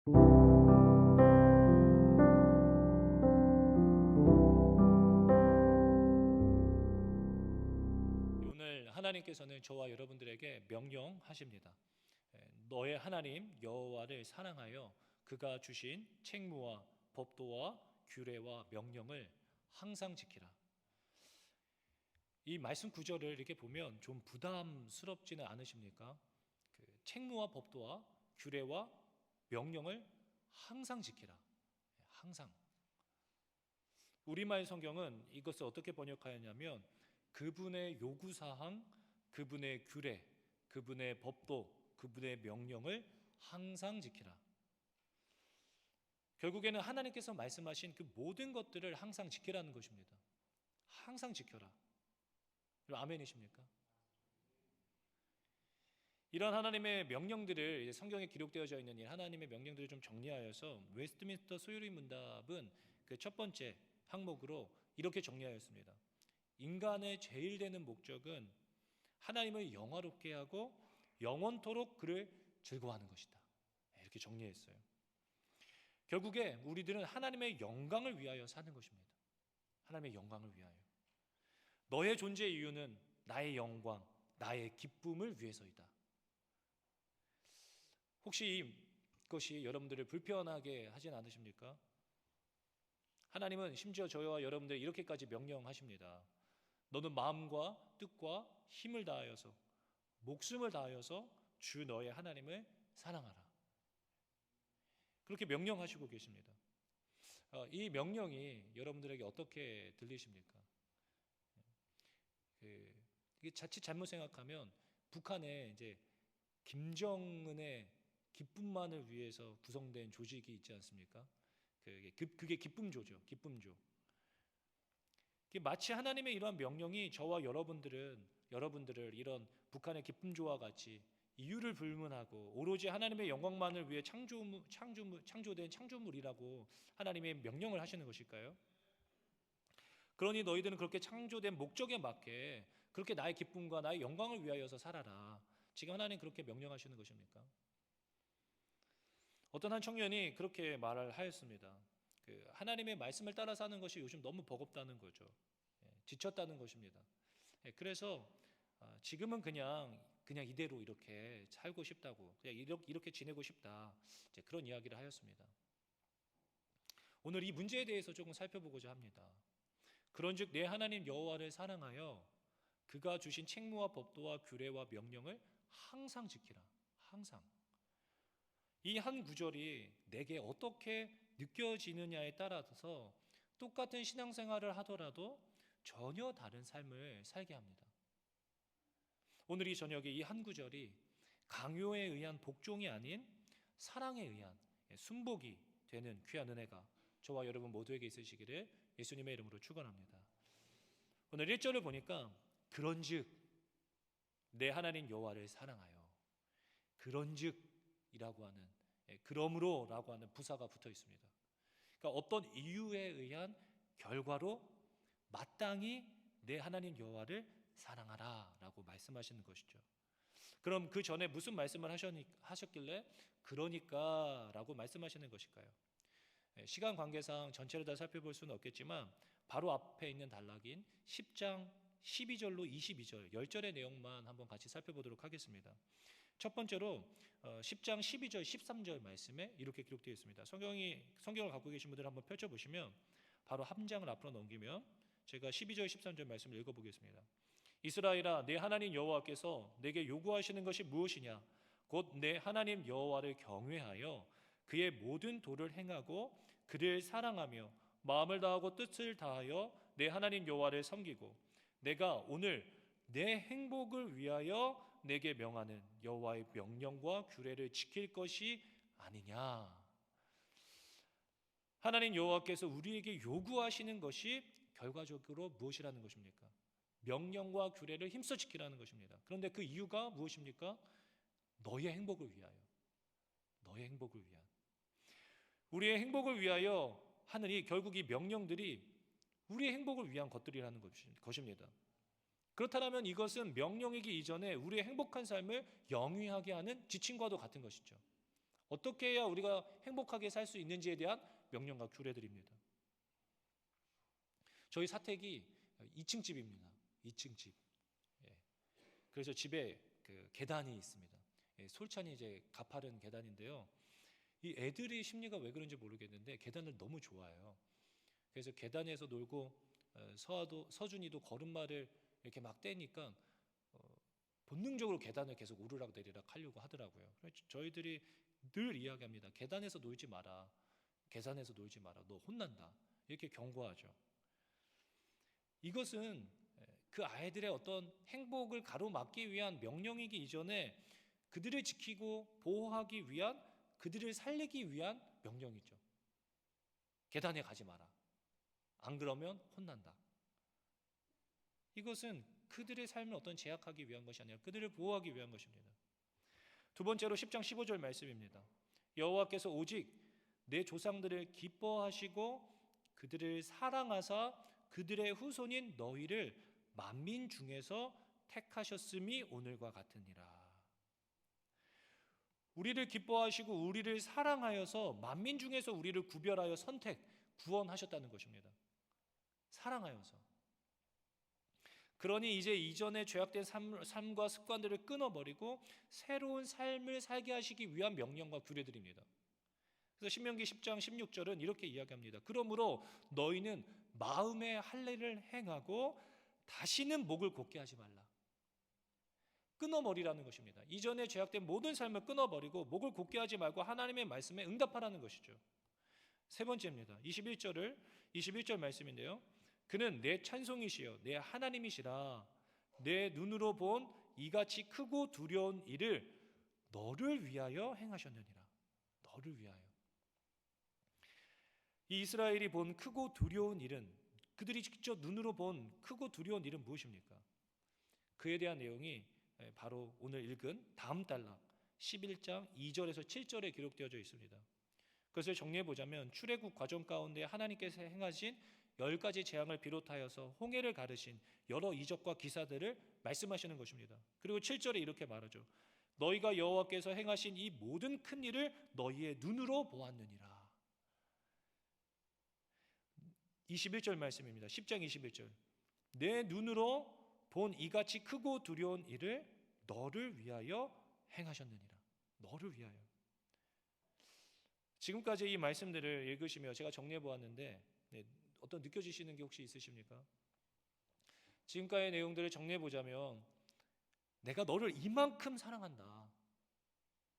오늘 하나님께서는 저와 여러분들에게 명령하십니다. 너의 하나님 여호와를 사랑하여 그가 주신 책무와 법도와 규례와 명령을 항상 지키라. 이 말씀 구절을 이렇게 보면 좀 부담스럽지는 않으십니까? 그 책무와 법도와 규례와 명령을 항상 지키라. 항상. 우리말 성경은 이것을 어떻게 번역하였냐면 그분의 요구사항, 그분의 규례, 그분의 법도, 그분의 명령을 항상 지키라. 결국에는 하나님께서 말씀하신 그 모든 것들을 항상 지키라는 것입니다. 항상 지켜라. 아멘이십니까? 이런 하나님의 명령들을 성경에 기록되어져 있는 이 하나님의 명령들을 좀 정리하여서 웨스트민스터 소유리 문답은 그 첫 번째 항목으로 이렇게 정리하였습니다. 인간의 제일 되는 목적은 하나님을 영화롭게 하고 영원토록 그를 즐거워하는 것이다. 이렇게 정리했어요. 결국에 우리들은 하나님의 영광을 위하여 사는 것입니다. 하나님의 영광을 위하여. 너의 존재의 이유는 나의 영광, 나의 기쁨을 위해서이다. 혹시 이것이 여러분들을 불편하게 하진 않으십니까? 하나님은 심지어 저와 여러분들 이렇게까지 명령하십니다. 너는 마음과 뜻과 힘을 다하여서 목숨을 다하여서 주 너의 하나님을 사랑하라. 그렇게 명령하시고 계십니다. 이 명령이 여러분들에게 어떻게 들리십니까? 이게 자칫 잘못 생각하면 북한에 이제 김정은의 기쁨만을 위해서 구성된 조직이 있지 않습니까? 그게 기쁨조죠. 기쁨조. 마치 하나님의 이러한 명령이 저와 여러분들을 이런 북한의 기쁨조와 같이 이유를 불문하고 오로지 하나님의 영광만을 위해 창조된 창조물이라고 하나님의 명령을 하시는 것일까요? 그러니 너희들은 그렇게 창조된 목적에 맞게 그렇게 나의 기쁨과 나의 영광을 위하여서 살아라. 지금 하나님 그렇게 명령하시는 것입니까? 어떤 한 청년이 그렇게 말을 하였습니다. 하나님의 말씀을 따라 사는 것이 요즘 너무 버겁다는 거죠. 지쳤다는 것입니다. 그래서 지금은 그냥 이대로 이렇게 살고 싶다고, 그냥 이렇게 지내고 싶다. 그런 이야기를 하였습니다. 오늘 이 문제에 대해서 조금 살펴보고자 합니다. 그런즉 내 하나님 여호와를 사랑하여 그가 주신 책무와 법도와 규례와 명령을 항상 지키라. 항상. 이 한 구절이 내게 어떻게 느껴지느냐에 따라서 똑같은 신앙생활을 하더라도 전혀 다른 삶을 살게 합니다. 오늘 이 저녁에 이 한 구절이 강요에 의한 복종이 아닌 사랑에 의한 순복이 되는 귀한 은혜가 저와 여러분 모두에게 있으시기를 예수님의 이름으로 축원합니다. 오늘 1절을 보니까 그런즉 내 하나님 여호와를 사랑하여, 그런즉이라고 하는, 그러므로라고 하는 부사가 붙어 있습니다. 그러니까 어떤 이유에 의한 결과로 마땅히 내 하나님 여호와를 사랑하라라고 말씀하시는 것이죠. 그럼 그 전에 무슨 말씀을 하셨길래 그러니까라고 말씀하시는 것일까요? 시간 관계상 전체를 다 살펴볼 수는 없겠지만 바로 앞에 있는 단락인 10장 12절로 22절 10절의 내용만 한번 같이 살펴보도록 하겠습니다. 첫 번째로 10장 12절 13절 말씀에 이렇게 기록되어 있습니다. 성경을 갖고 계신 분들 한번 펼쳐보시면 바로 한 장을 앞으로 넘기면 제가 12절 13절 말씀을 읽어보겠습니다. 이스라엘아, 내 하나님 여호와께서 내게 요구하시는 것이 무엇이냐? 곧 내 하나님 여호와를 경외하여 그의 모든 도를 행하고 그를 사랑하며 마음을 다하고 뜻을 다하여 내 하나님 여호와를 섬기고 내가 오늘 내 행복을 위하여 내게 명하는 여호와의 명령과 규례를 지킬 것이 아니냐. 하나님 여호와께서 우리에게 요구하시는 것이 결과적으로 무엇이라는 것입니까? 명령과 규례를 힘써 지키라는 것입니다. 그런데 그 이유가 무엇입니까? 너의 행복을 위하여. 너의 행복을 위한. 우리의 행복을 위하여 하는 이 결국 이 명령들이 우리의 행복을 위한 것들이라는 것입니다. 그렇다면 이것은 명령이기 이전에 우리의 행복한 삶을 영위하게 하는 지침과도 같은 것이죠. 어떻게 해야 우리가 행복하게 살 수 있는지에 대한 명령과 규례들입니다. 저희 사택이 2층 집입니다. 2층 집. 예. 그래서 집에 그 계단이 있습니다. 예, 솔찬이 이제 가파른 계단인데요. 이 애들이 심리가 왜 그런지 모르겠는데 계단을 너무 좋아해요. 그래서 계단에서 놀고 서준이도 걸음마를 이렇게 막 떼니까 본능적으로 계단을 계속 오르락 내리락 하려고 하더라고요. 그래서 저희들이 늘 이야기합니다. 계단에서 놀지 마라. 계단에서 놀지 마라. 너 혼난다. 이렇게 경고하죠. 이것은 그 아이들의 어떤 행복을 가로막기 위한 명령이기 이전에 그들을 지키고 보호하기 위한, 그들을 살리기 위한 명령이죠. 계단에 가지 마라. 안 그러면 혼난다. 이것은 그들의 삶을 어떤 제약하기 위한 것이 아니라 그들을 보호하기 위한 것입니다. 두 번째로 10장 15절 말씀입니다. 여호와께서 오직 내 조상들을 기뻐하시고 그들을 사랑하사 그들의 후손인 너희를 만민 중에서 택하셨음이 오늘과 같으니라. 우리를 기뻐하시고 우리를 사랑하여서 만민 중에서 우리를 구별하여 선택, 구원하셨다는 것입니다. 사랑하여서. 그러니 이제 이전에 죄악된 삶과 습관들을 끊어버리고 새로운 삶을 살게 하시기 위한 명령과 규례들입니다. 그래서 신명기 10장 16절은 이렇게 이야기합니다. 그러므로 너희는 마음의 할례를 행하고 다시는 목을 곧게 하지 말라. 끊어버리라는 것입니다. 이전에 죄악된 모든 삶을 끊어버리고 목을 곧게 하지 말고 하나님의 말씀에 응답하라는 것이죠. 세 번째입니다. 21절 말씀인데요. 그는 내 찬송이시여 내 하나님이시라. 내 눈으로 본 이같이 크고 두려운 일을 너를 위하여 행하셨느니라. 너를 위하여. 이 이스라엘이 본 크고 두려운 일은, 그들이 직접 눈으로 본 크고 두려운 일은 무엇입니까? 그에 대한 내용이 바로 오늘 읽은 다음 단락 11장 2절에서 7절에 기록되어져 있습니다. 그것을 정리해보자면 출애굽 과정 가운데 하나님께서 행하신 10가지 재앙을 비롯하여서 홍해를 가르신 여러 이적과 기사들을 말씀하시는 것입니다. 그리고 7절에 이렇게 말하죠. 너희가 여호와께서 행하신 이 모든 큰 일을 너희의 눈으로 보았느니라. 21절 말씀입니다. 10장 21절. 내 눈으로 본 이같이 크고 두려운 일을 너를 위하여 행하셨느니라. 너를 위하여. 지금까지 이 말씀들을 읽으시며 제가 정리해 보았는데 어떤 느껴지시는 게 혹시 있으십니까? 지금까지의 내용들을 정리해 보자면 내가 너를 이만큼 사랑한다.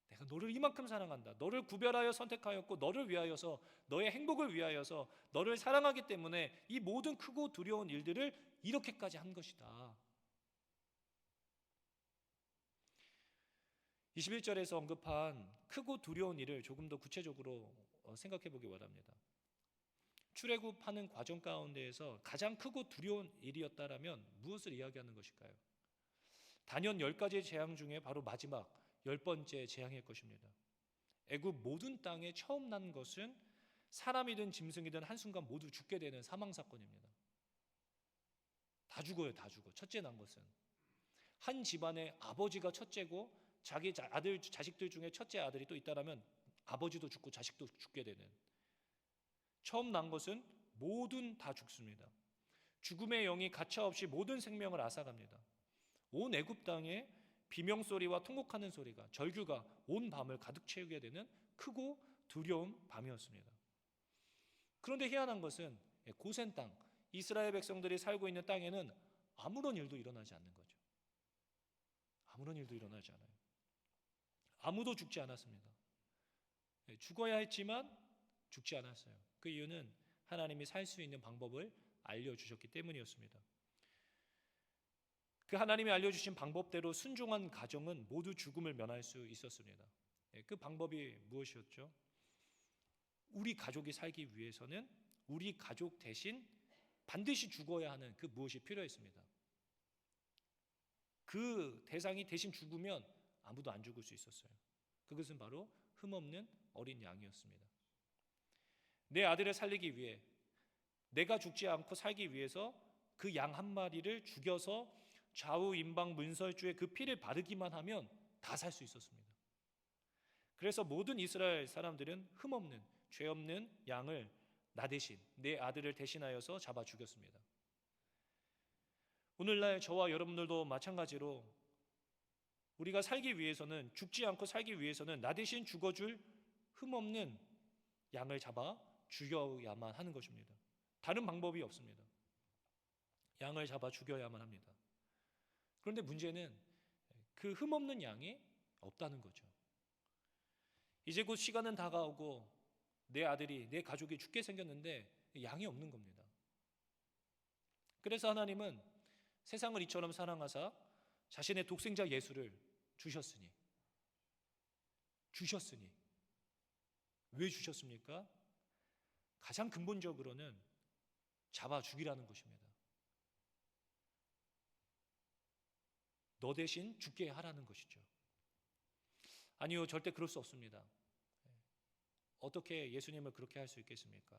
내가 너를 이만큼 사랑한다. 너를 구별하여 선택하였고 너를 위하여서, 너의 행복을 위하여서 너를 사랑하기 때문에 이 모든 크고 두려운 일들을 이렇게까지 한 것이다. 21절에서 언급한 크고 두려운 일을 조금 더 구체적으로 생각해 보기 원합니다. 출애굽하는 과정 가운데에서 가장 크고 두려운 일이었다라면 무엇을 이야기하는 것일까요? 단연 10가지의 재앙 중에 바로 마지막 10번째 재앙일 것입니다. 애굽 모든 땅에 처음 난 것은 사람이든 짐승이든 한순간 모두 죽게 되는 사망사건입니다. 다 죽어요. 다 죽어. 첫째 난 것은 한 집안의 아버지가 첫째고 자기 아들, 자식들 중에 첫째 아들이 또 있다라면 아버지도 죽고 자식도 죽게 되는, 처음 난 것은 모든 다 죽습니다. 죽음의 영이 가차없이 모든 생명을 앗아갑니다. 온 애굽 땅에 비명소리와 통곡하는 소리가, 절규가 온 밤을 가득 채우게 되는 크고 두려운 밤이었습니다. 그런데 희한한 것은 고센 땅, 이스라엘 백성들이 살고 있는 땅에는 아무런 일도 일어나지 않는 거죠. 아무런 일도 일어나지 않아요. 아무도 죽지 않았습니다. 죽어야 했지만 죽지 않았어요. 그 이유는 하나님이 살 수 있는 방법을 알려주셨기 때문이었습니다. 그 하나님이 알려주신 방법대로 순종한 가정은 모두 죽음을 면할 수 있었습니다. 그 방법이 무엇이었죠? 우리 가족이 살기 위해서는 우리 가족 대신 반드시 죽어야 하는 그 무엇이 필요했습니다. 그 대상이 대신 죽으면 아무도 안 죽을 수 있었어요. 그것은 바로 흠없는 어린 양이었습니다. 내 아들을 살리기 위해, 내가 죽지 않고 살기 위해서 그 양 한 마리를 죽여서 좌우 임방 문설주에 그 피를 바르기만 하면 다 살 수 있었습니다. 그래서 모든 이스라엘 사람들은 흠없는 죄 없는 양을 나 대신 내 아들을 대신하여서 잡아 죽였습니다. 오늘날 저와 여러분들도 마찬가지로 우리가 살기 위해서는, 죽지 않고 살기 위해서는 나 대신 죽어줄 흠없는 양을 잡아 죽여야만 하는 것입니다. 다른 방법이 없습니다. 양을 잡아 죽여야만 합니다. 그런데 문제는 그 흠없는 양이 없다는 거죠. 이제 곧 시간은 다가오고 내 아들이, 내 가족이 죽게 생겼는데 양이 없는 겁니다. 그래서 하나님은 세상을 이처럼 사랑하사 자신의 독생자 예수를 주셨으니 왜 주셨습니까? 가장 근본적으로는 잡아 죽이라는 것입니다. 너 대신 죽게 하라는 것이죠. 아니요, 절대 그럴 수 없습니다. 어떻게 예수님을 그렇게 할 수 있겠습니까?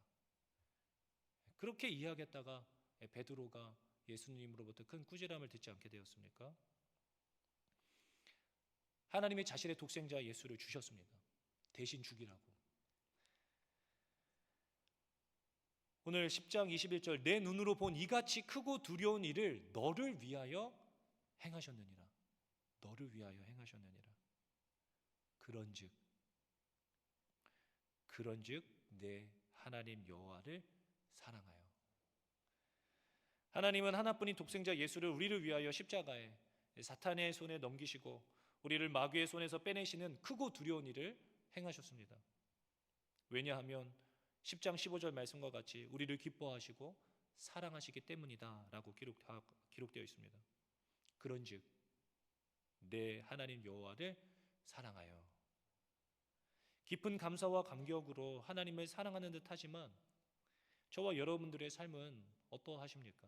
그렇게 이해하겠다가 베드로가 예수님으로부터 큰 꾸지람을 듣지 않게 되었습니까? 하나님이 자신의 독생자 예수를 주셨습니다. 대신 죽이라고. 오늘 10장 21절, 내 눈으로 본 이같이 크고 두려운 일을 너를 위하여 행하셨느니라. 너를 위하여 행하셨느니라. 그런즉 내 하나님 여호와를 사랑하여. 하나님은 하나뿐인 독생자 예수를 우리를 위하여 십자가에 사탄의 손에 넘기시고 우리를 마귀의 손에서 빼내시는 크고 두려운 일을 행하셨습니다. 왜냐하면 10장 15절 말씀과 같이 우리를 기뻐하시고 사랑하시기 때문이다 라고 기록되어 있습니다. 그런즉 내 하나님 여호와를 사랑하여. 깊은 감사와 감격으로 하나님을 사랑하는 듯 하지만 저와 여러분들의 삶은 어떠하십니까?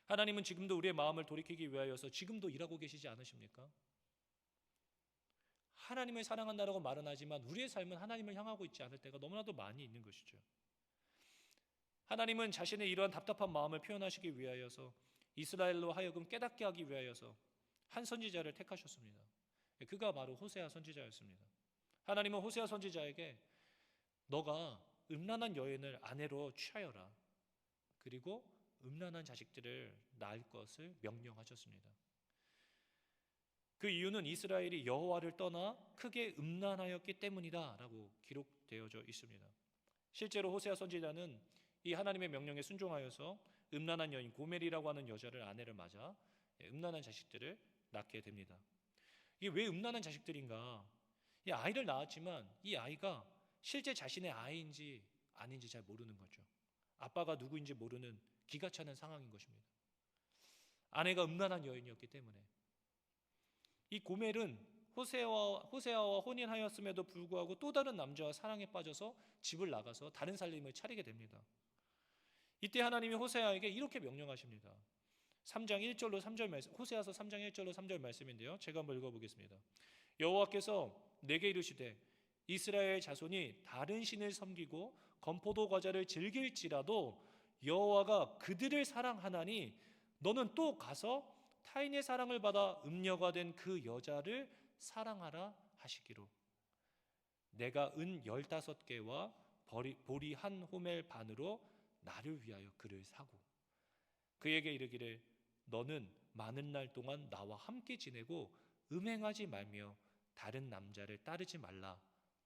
하나님은 지금도 우리의 마음을 돌이키기 위하여서 지금도 일하고 계시지 않으십니까? 하나님을 사랑한다라고 말은 하지만 우리의 삶은 하나님을 향하고 있지 않을 때가 너무나도 많이 있는 것이죠. 하나님은 자신의 이러한 답답한 마음을 표현하시기 위하여서 이스라엘로 하여금 깨닫게 하기 위하여서 한 선지자를 택하셨습니다. 그가 바로 호세아 선지자였습니다. 하나님은 호세아 선지자에게 너가 음란한 여인을 아내로 취하여라. 그리고 음란한 자식들을 낳을 것을 명령하셨습니다. 그 이유는 이스라엘이 여호와를 떠나 크게 음란하였기 때문이다 라고 기록되어져 있습니다. 실제로 호세아 선지자는 이 하나님의 명령에 순종하여서 음란한 여인 고멜이라고 하는 여자를 아내를 맞아 음란한 자식들을 낳게 됩니다. 이게 왜 음란한 자식들인가? 이 아이를 낳았지만 이 아이가 실제 자신의 아이인지 아닌지 잘 모르는 거죠. 아빠가 누구인지 모르는 기가 차는 상황인 것입니다. 아내가 음란한 여인이었기 때문에. 이 고멜은 호세아와 혼인하였음에도 불구하고 또 다른 남자와 사랑에 빠져서 집을 나가서 다른 살림을 차리게 됩니다. 이때 하나님이 호세아에게 이렇게 명령하십니다. 3장 1절로 3절 말씀, 호세아서 3장 1절로 3절 말씀인데요. 제가 한번 읽어보겠습니다. 여호와께서 내게 이르시되 이스라엘 자손이 다른 신을 섬기고 건포도 과자를 즐길지라도 여호와가 그들을 사랑하나니 너는 또 가서 타인의 사랑을 받아 음녀가 된 그 여자를 사랑하라 하시기로 내가 은 15개와 보리 한 호멜 반으로 나를 위하여 그를 사고 그에게 이르기를 너는 많은 날 동안 나와 함께 지내고 음행하지 말며 다른 남자를 따르지 말라.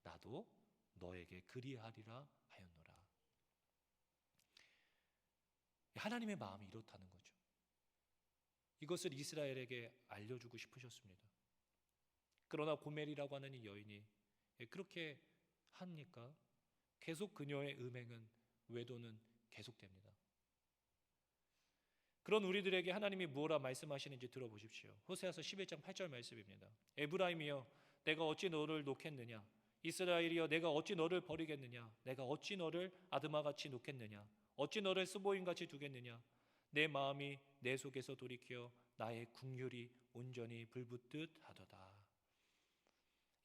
나도 너에게 그리하리라 하였노라. 하나님의 마음이 이렇다는 거죠. 이것을 이스라엘에게 알려주고 싶으셨습니다. 그러나 고멜이라고 하는 이 여인이 그렇게 합니까? 계속 그녀의 음행은, 외도는 계속됩니다. 그런 우리들에게 하나님이 무엇라 말씀하시는지 들어보십시오. 호세아서 11장 8절 말씀입니다. 에브라임이여 내가 어찌 너를 놓겠느냐? 이스라엘이여 내가 어찌 너를 버리겠느냐? 내가 어찌 너를 아드마같이 놓겠느냐? 어찌 너를 스보임같이 두겠느냐? 내 마음이 내 속에서 돌이켜 나의 긍휼이 온전히 불붙듯 하도다.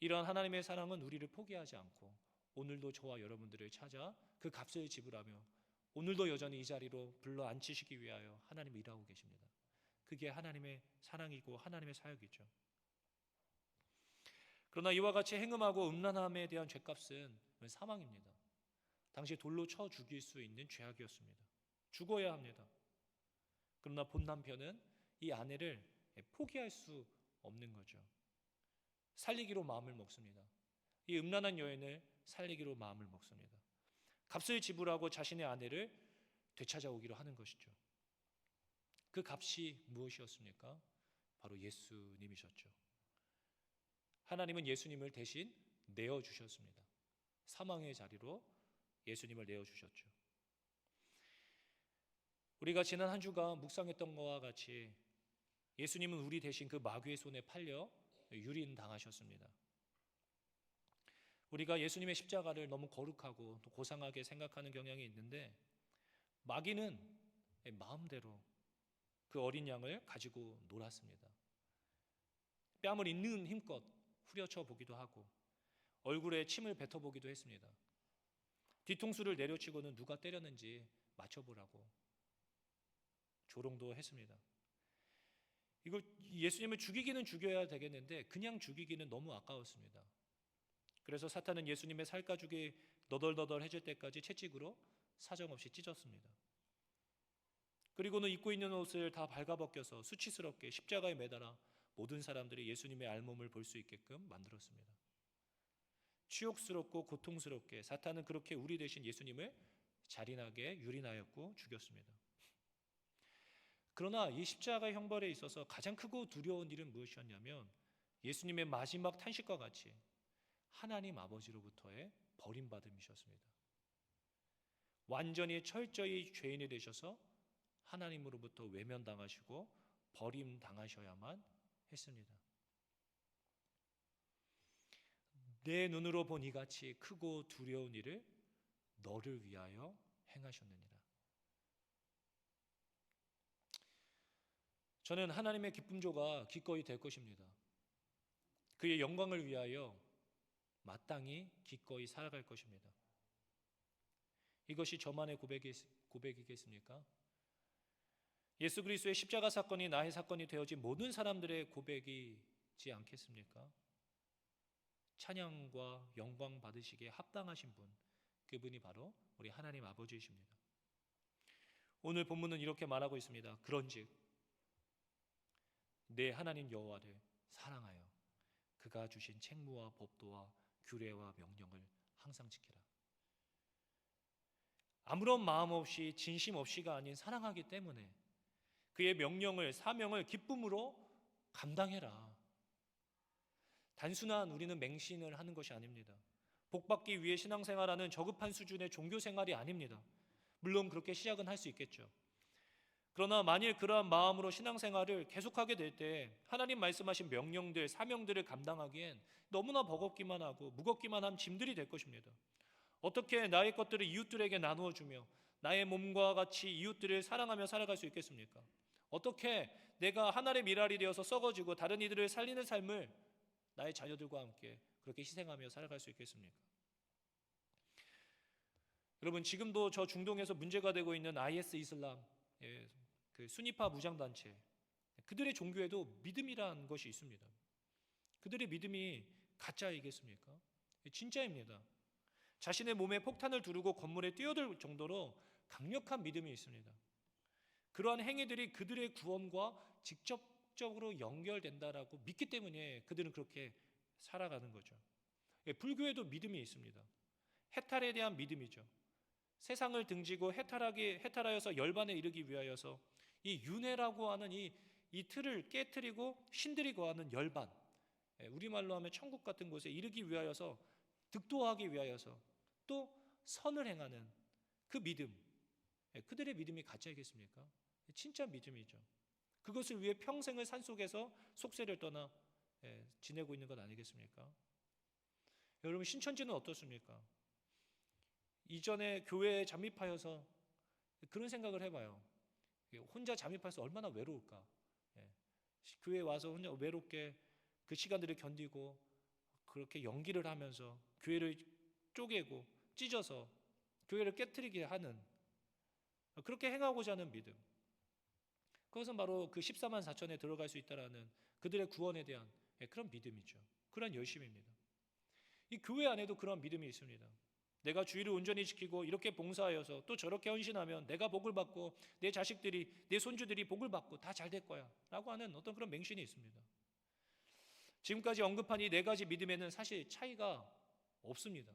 이러한 하나님의 사랑은 우리를 포기하지 않고 오늘도 저와 여러분들을 찾아 그 값을 지불하며 오늘도 여전히 이 자리로 불러 앉히시기 위하여 하나님이 일하고 계십니다. 그게 하나님의 사랑이고 하나님의 사역이죠. 그러나 이와 같이 행음하고 음란함에 대한 죄값은 사망입니다. 당시 돌로 쳐 죽일 수 있는 죄악이었습니다. 죽어야 합니다. 그러나 본 남편은 이 아내를 포기할 수 없는 거죠. 살리기로 마음을 먹습니다. 이 음란한 여인을 살리기로 마음을 먹습니다. 값을 지불하고 자신의 아내를 되찾아오기로 하는 것이죠. 그 값이 무엇이었습니까? 바로 예수님이셨죠. 하나님은 예수님을 대신 내어주셨습니다. 사망의 자리로 예수님을 내어주셨죠. 우리가 지난 한 주간 묵상했던 것과 같이 예수님은 우리 대신 그 마귀의 손에 팔려 유린당하셨습니다. 우리가 예수님의 십자가를 너무 거룩하고 또 고상하게 생각하는 경향이 있는데, 마귀는 마음대로 그 어린 양을 가지고 놀았습니다. 뺨을 있는 힘껏 후려쳐 보기도 하고 얼굴에 침을 뱉어보기도 했습니다. 뒤통수를 내려치고는 누가 때렸는지 맞춰보라고 조롱도 했습니다. 이걸 예수님을 죽이기는 죽여야 되겠는데 그냥 죽이기는 너무 아까웠습니다. 그래서 사탄은 예수님의 살가죽이 너덜너덜해질 때까지 채찍으로 사정없이 찢었습니다. 그리고는 입고 있는 옷을 다 발가벗겨서 수치스럽게 십자가에 매달아 모든 사람들이 예수님의 알몸을 볼 수 있게끔 만들었습니다. 치욕스럽고 고통스럽게 사탄은 그렇게 우리 대신 예수님을 잔인하게 유린하였고 죽였습니다. 그러나 이 십자가 형벌에 있어서 가장 크고 두려운 일은 무엇이었냐면, 예수님의 마지막 탄식과 같이 하나님 아버지로부터의 버림받음이셨습니다. 완전히 철저히 죄인이 되셔서 하나님으로부터 외면당하시고 버림당하셔야만 했습니다. 내 눈으로 본 이같이 크고 두려운 일을 너를 위하여 행하셨느니라. 저는 하나님의 기쁨조가 기꺼이 될 것입니다. 그의 영광을 위하여 마땅히 기꺼이 살아갈 것입니다. 이것이 저만의 고백이겠습니까? 예수 그리스도의 십자가 사건이 나의 사건이 되어진 모든 사람들의 고백이지 않겠습니까? 찬양과 영광 받으시기에 합당하신 분, 그분이 바로 우리 하나님 아버지이십니다. 오늘 본문은 이렇게 말하고 있습니다. 그런즉 내 하나님 여호와를 사랑하여 그가 주신 책무와 법도와 규례와 명령을 항상 지키라. 아무런 마음 없이 진심 없이가 아닌 사랑하기 때문에 그의 명령을, 사명을 기쁨으로 감당해라. 단순한 우리는 맹신을 하는 것이 아닙니다. 복받기 위해 신앙생활하는 저급한 수준의 종교생활이 아닙니다. 물론 그렇게 시작은 할 수 있겠죠. 그러나 만일 그러한 마음으로 신앙생활을 계속하게 될 때 하나님 말씀하신 명령들, 사명들을 감당하기엔 너무나 버겁기만 하고 무겁기만 한 짐들이 될 것입니다. 어떻게 나의 것들을 이웃들에게 나누어 주며 나의 몸과 같이 이웃들을 사랑하며 살아갈 수 있겠습니까? 어떻게 내가 하나의 미랄이 되어서 썩어지고 다른 이들을 살리는 삶을 나의 자녀들과 함께 그렇게 희생하며 살아갈 수 있겠습니까? 여러분, 지금도 저 중동에서 문제가 되고 있는 IS 이슬람, 그 순위파 무장단체, 그들의 종교에도 믿음이란 것이 있습니다. 그들의 믿음이 가짜이겠습니까? 진짜입니다. 자신의 몸에 폭탄을 두르고 건물에 뛰어들 정도로 강력한 믿음이 있습니다. 그러한 행위들이 그들의 구원과 직접적으로 연결된다라고 믿기 때문에 그들은 그렇게 살아가는 거죠. 불교에도 믿음이 있습니다. 해탈에 대한 믿음이죠. 세상을 등지고 해탈하여서 열반에 이르기 위하여서 이 윤회라고 하는 이 틀을 깨트리고 신들이 거하는 열반, 우리말로 하면 천국 같은 곳에 이르기 위하여서, 득도하기 위하여서 또 선을 행하는 그 믿음, 그들의 믿음이 가짜이겠습니까? 진짜 믿음이죠. 그것을 위해 평생을 산속에서 속세를 떠나 지내고 있는 것 아니겠습니까? 여러분, 신천지는 어떻습니까? 이전에 교회에 잠입하여서 그런 생각을 해봐요. 혼자 잠입해서 얼마나 외로울까? 교회에 와서 혼자 외롭게 그 시간들을 견디고 그렇게 연기를 하면서 교회를 쪼개고 찢어서 교회를 깨트리게 하는, 그렇게 행하고자 하는 믿음, 그것은 바로 그 14만 4천에 들어갈 수 있다라는 그들의 구원에 대한 그런 믿음이죠. 그런 열심입니다. 이 교회 안에도 그런 믿음이 있습니다. 내가 주의를 온전히 지키고 이렇게 봉사하여서 또 저렇게 헌신하면 내가 복을 받고 내 자식들이, 내 손주들이 복을 받고 다 잘 될 거야 라고 하는 어떤 그런 맹신이 있습니다. 지금까지 언급한 이 네 가지 믿음에는 사실 차이가 없습니다.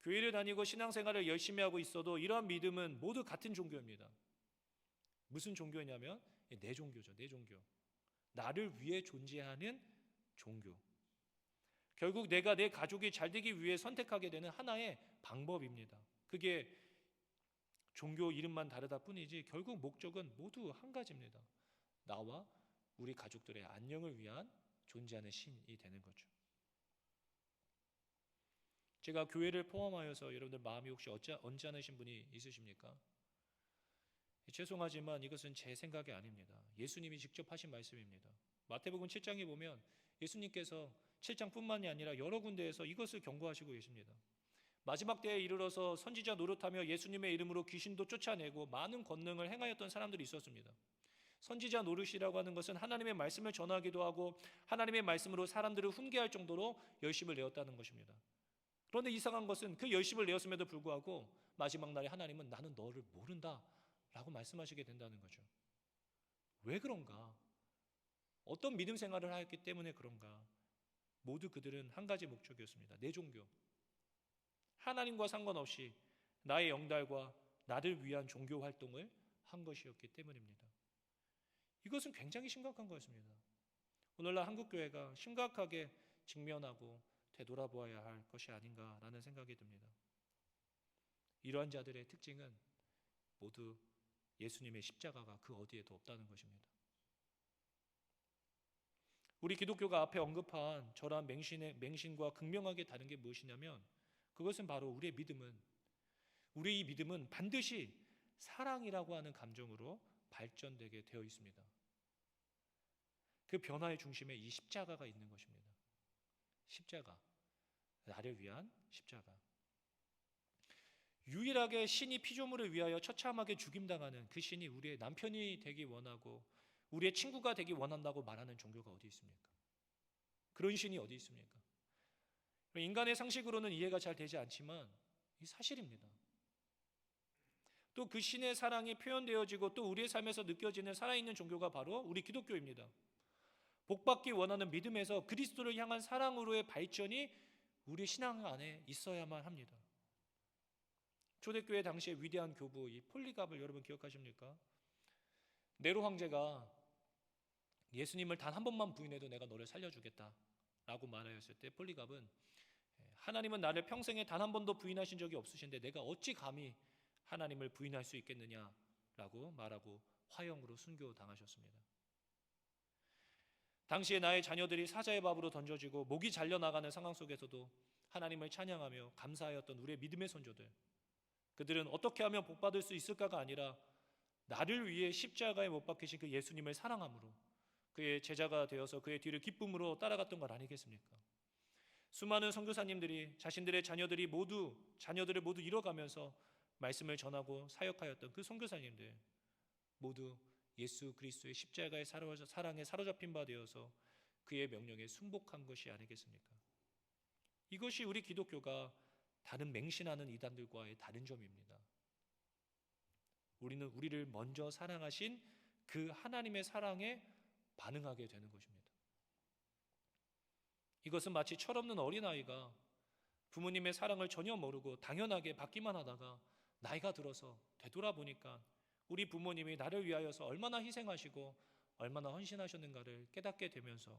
교회를 다니고 신앙생활을 열심히 하고 있어도 이러한 믿음은 모두 같은 종교입니다. 무슨 종교냐면 내 종교죠. 내 종교. 나를 위해 존재하는 종교. 결국 내가 내 가족이 잘 되기 위해 선택하게 되는 하나의 방법입니다. 그게 종교 이름만 다르다 뿐이지 결국 목적은 모두 한 가지입니다. 나와 우리 가족들의 안녕을 위한 존재하는 신이 되는 거죠. 제가 교회를 포함하여서 여러분들 마음이 혹시 언짢으신 분이 있으십니까? 죄송하지만 이것은 제 생각이 아닙니다. 예수님이 직접 하신 말씀입니다. 마태복음 7장에 보면 예수님께서 7장뿐만이 아니라 여러 군데에서 이것을 경고하시고 계십니다. 마지막 때에 이르러서 선지자 노릇하며 예수님의 이름으로 귀신도 쫓아내고 많은 권능을 행하였던 사람들이 있었습니다. 선지자 노릇이라고 하는 것은 하나님의 말씀을 전하기도 하고 하나님의 말씀으로 사람들을 훈계할 정도로 열심을 내었다는 것입니다. 그런데 이상한 것은 그 열심을 내었음에도 불구하고 마지막 날에 하나님은 나는 너를 모른다 라고 말씀하시게 된다는 거죠. 왜 그런가? 어떤 믿음 생활을 하였기 때문에 그런가? 모두 그들은 한 가지 목적이었습니다. 내 종교. 하나님과 상관없이 나의 영달과 나를 위한 종교 활동을 한 것이었기 때문입니다. 이것은 굉장히 심각한 것입니다. 오늘날 한국교회가 심각하게 직면하고 되돌아보아야 할 것이 아닌가라는 생각이 듭니다. 이러한 자들의 특징은 모두 예수님의 십자가가 그 어디에도 없다는 것입니다. 우리 기독교가 앞에 언급한 저러한 맹신과 극명하게 다른 게 무엇이냐면 그것은 바로 우리의 믿음은 반드시 사랑이라고 하는 감정으로 발전되게 되어 있습니다. 그 변화의 중심에 이 십자가가 있는 것입니다. 십자가, 나를 위한 십자가. 유일하게 신이 피조물을 위하여 처참하게 죽임당하는 그 신이 우리의 남편이 되기 원하고 우리의 친구가 되기 원한다고 말하는 종교가 어디 있습니까? 그런 신이 어디 있습니까? 인간의 상식으로는 이해가 잘 되지 않지만 이 사실입니다. 또 그 신의 사랑이 표현되어지고 또 우리의 삶에서 느껴지는 살아있는 종교가 바로 우리 기독교입니다. 복받기 원하는 믿음에서 그리스도를 향한 사랑으로의 발전이 우리 신앙 안에 있어야만 합니다. 초대교회 당시의 위대한 교부 이 폴리갑을 여러분 기억하십니까? 네로 황제가 예수님을 단 한 번만 부인해도 내가 너를 살려주겠다 라고 말하였을 때 폴리갑은 하나님은 나를 평생에 단 한 번도 부인하신 적이 없으신데 내가 어찌 감히 하나님을 부인할 수 있겠느냐라고 말하고 화형으로 순교당하셨습니다. 당시에 나의 자녀들이 사자의 밥으로 던져지고 목이 잘려나가는 상황 속에서도 하나님을 찬양하며 감사하였던 우리의 믿음의 선조들, 그들은 어떻게 하면 복받을 수 있을까가 아니라 나를 위해 십자가에 못 박히신 그 예수님을 사랑함으로 그의 제자가 되어서 그의 뒤를 기쁨으로 따라갔던 것 아니겠습니까? 수많은 선교사님들이 자신들의 자녀들을 모두 잃어가면서 말씀을 전하고 사역하였던 그 선교사님들 모두 예수 그리스도의 십자가의 사랑에 사로잡힌 바 되어서 그의 명령에 순복한 것이 아니겠습니까? 이것이 우리 기독교가 다른 맹신하는 이단들과의 다른 점입니다. 우리는 우리를 먼저 사랑하신 그 하나님의 사랑에 반응하게 되는 것입니다. 이것은 마치 철없는 어린아이가 부모님의 사랑을 전혀 모르고 당연하게 받기만 하다가 나이가 들어서 되돌아보니까 우리 부모님이 나를 위하여서 얼마나 희생하시고 얼마나 헌신하셨는가를 깨닫게 되면서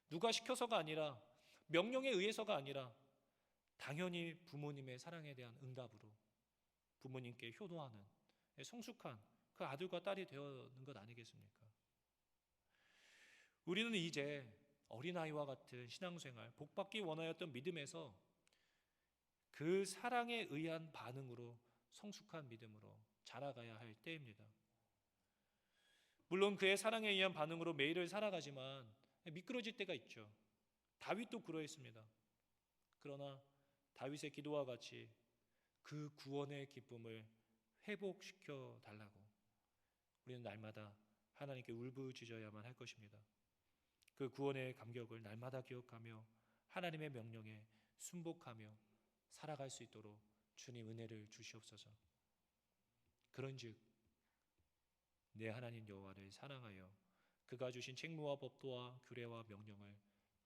누가 시켜서가 아니라 명령에 의해서가 아니라 당연히 부모님의 사랑에 대한 응답으로 부모님께 효도하는 성숙한 그 아들과 딸이 되었는 것 아니겠습니까? 우리는 이제 어린아이와 같은 신앙생활, 복받기 원하였던 믿음에서 그 사랑에 의한 반응으로 성숙한 믿음으로 자라가야 할 때입니다. 물론 그의 사랑에 의한 반응으로 매일을 살아가지만 미끄러질 때가 있죠. 다윗도 그러했습니다. 그러나 다윗의 기도와 같이 그 구원의 기쁨을 회복시켜 달라고 우리는 날마다 하나님께 울부짖어야만 할 것입니다. 그 구원의 감격을 날마다 기억하며 하나님의 명령에 순복하며 살아갈 수 있도록 주님 은혜를 주시옵소서. 그런즉 내 하나님 여호와를 사랑하여 그가 주신 책무와 법도와 규례와 명령을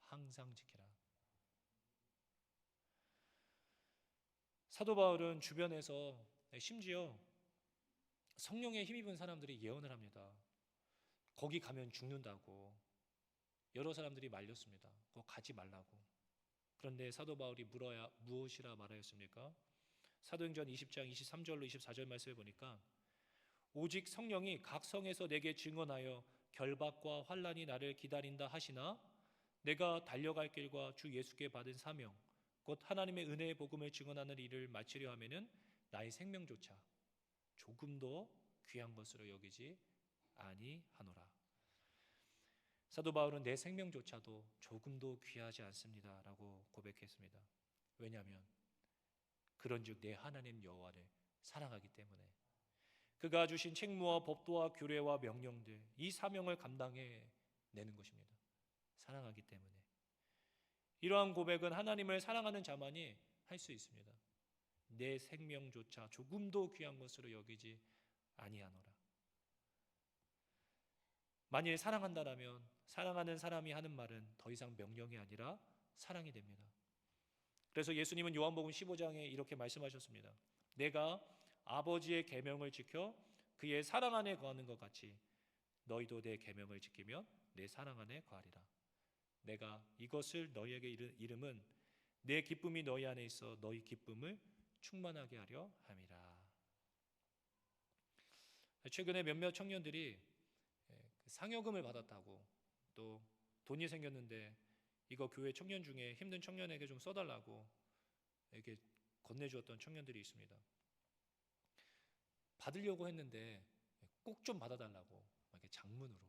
항상 지키라. 사도 바울은 주변에서 심지어 성령에 힘입은 사람들이 예언을 합니다. 거기 가면 죽는다고 여러 사람들이 말렸습니다. 거기 가지 말라고. 그런데 사도 바울이 물어야 무엇이라 말하였습니까? 사도행전 20장 23절로 24절 말씀에 보니까 오직 성령이 각 성에서 내게 증언하여 결박과 환난이 나를 기다린다 하시나 내가 달려갈 길과 주 예수께 받은 사명 곧 하나님의 은혜의 복음을 증언하는 일을 마치려 하면은 나의 생명조차 조금도 귀한 것으로 여기지 아니하노라. 사도 바울은 내 생명조차도 조금도 귀하지 않습니다라고 고백했습니다. 왜냐하면 그런즉 내 하나님 여호와를 사랑하기 때문에 그가 주신 책무와 법도와 규례와 명령들 이 사명을 감당해 내는 것입니다. 사랑하기 때문에. 이러한 고백은 하나님을 사랑하는 자만이 할 수 있습니다. 내 생명조차 조금도 귀한 것으로 여기지 아니하노라. 만일 사랑한다라면 사랑하는 사람이 하는 말은 더 이상 명령이 아니라 사랑이 됩니다. 그래서 예수님은 요한복음 15장에 이렇게 말씀하셨습니다. 내가 아버지의 계명을 지켜 그의 사랑 안에 거하는 것 같이 너희도 내 계명을 지키면 내 사랑 안에 거하리라. 내가 이것을 너희에게 이름은 내 기쁨이 너희 안에 있어 너희 기쁨을 충만하게 하려 함이라. 최근에 몇몇 청년들이 상여금을 받았다고 또 돈이 생겼는데 이거 교회 청년 중에 힘든 청년에게 좀 써달라고 이렇게 건네주었던 청년들이 있습니다. 받으려고 했는데 꼭 좀 받아달라고 이렇게 장문으로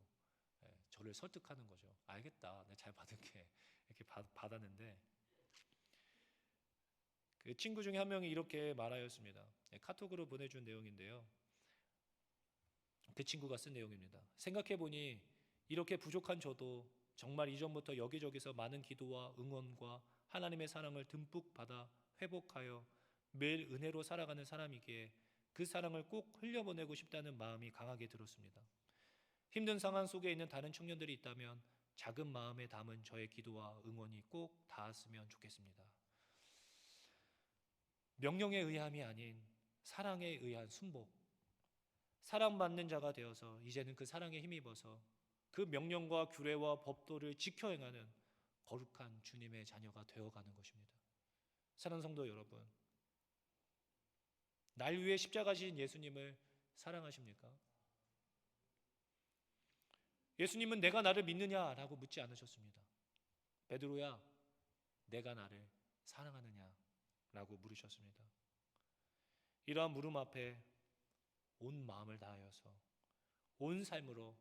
저를 설득하는 거죠. 알겠다, 내가 잘 받을게 이렇게 받았는데 그 친구 중에 한 명이 이렇게 말하였습니다. 카톡으로 보내준 내용인데요. 그 친구가 쓴 내용입니다. 생각해보니 이렇게 부족한 저도 정말 이전부터 여기저기서 많은 기도와 응원과 하나님의 사랑을 듬뿍 받아 회복하여 매일 은혜로 살아가는 사람이기에 그 사랑을 꼭 흘려보내고 싶다는 마음이 강하게 들었습니다. 힘든 상황 속에 있는 다른 청년들이 있다면 작은 마음에 담은 저의 기도와 응원이 꼭 닿았으면 좋겠습니다. 명령에 의함이 아닌 사랑에 의한 순복, 사랑받는 자가 되어서 이제는 그 사랑에 힘입어서 그 명령과 규례와 법도를 지켜 행하는 거룩한 주님의 자녀가 되어가는 것입니다. 사랑하는 성도 여러분, 날 위해 십자가 지신 예수님을 사랑하십니까? 예수님은 내가 나를 믿느냐라고 묻지 않으셨습니다. 베드로야, 내가 나를 사랑하느냐라고 물으셨습니다. 이러한 물음 앞에 온 마음을 다하여서 온 삶으로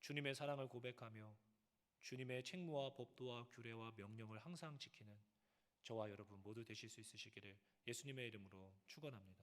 주님의 사랑을 고백하며 주님의 책무와 법도와 규례와 명령을 항상 지키는 저와 여러분 모두 되실 수 있으시기를 예수님의 이름으로 축원합니다.